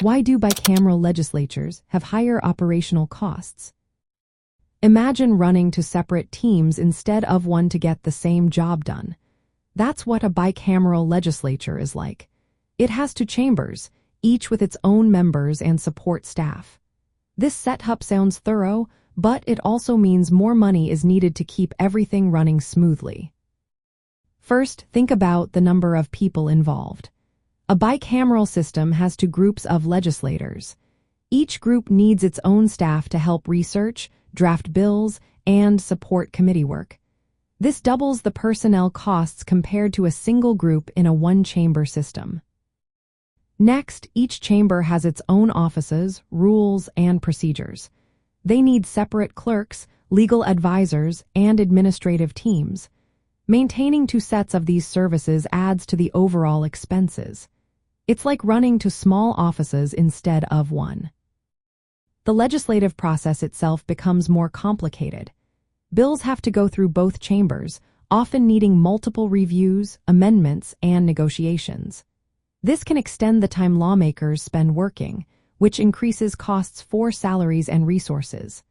Why do bicameral legislatures have higher operational costs? Imagine running to separate teams instead of one to get the same job done. That's what a bicameral legislature is like. It has two chambers, each with its own members and support staff. This setup sounds thorough, but it also means more money is needed to keep everything running smoothly. First, think about the number of people involved. A bicameral system has two groups of legislators. Each group needs its own staff to help research, draft bills, and support committee work. This doubles the personnel costs compared to a single group in a one-chamber system. Next, each chamber has its own offices, rules, and procedures. They need separate clerks, legal advisors, and administrative teams. Maintaining two sets of these services adds to the overall expenses. It's like running two small offices instead of one. The legislative process itself becomes more complicated. Bills have to go through both chambers, often needing multiple reviews, amendments, and negotiations. This can extend the time lawmakers spend working, which increases costs for salaries and resources.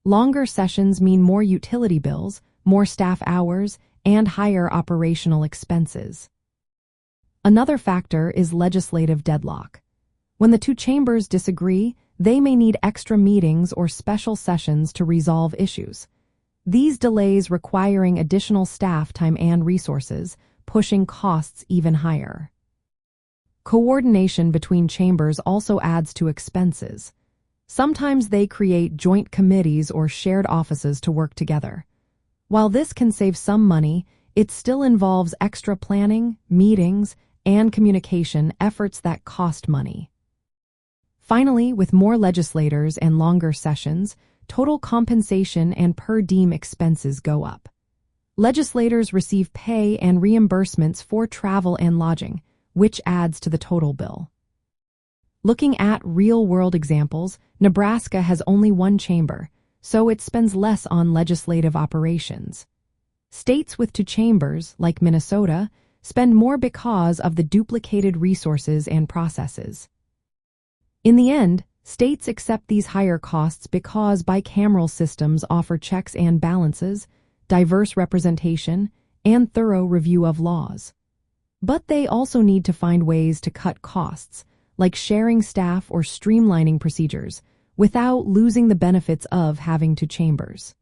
Longer sessions mean more utility bills, more staff hours, and higher operational expenses. Another factor is legislative deadlock. When the two chambers disagree, they may need extra meetings or special sessions to resolve issues. These delays requiring additional staff time and resources, pushing costs even higher. Coordination between chambers also adds to expenses. Sometimes they create joint committees or shared offices to work together. While this can save some money, it still involves extra planning, meetings, and communication efforts that cost money. Finally, with more legislators and longer sessions, total compensation and per diem expenses go up. Legislators receive pay and reimbursements for travel and lodging, which adds to the total bill. Looking at real-world examples, Nebraska has only one chamber, so it spends less on legislative operations. States with two chambers, like Minnesota, spend more because of the duplicated resources and processes. In the end, states accept these higher costs because bicameral systems offer checks and balances, diverse representation, and thorough review of laws. But they also need to find ways to cut costs, like sharing staff or streamlining procedures, without losing the benefits of having two chambers.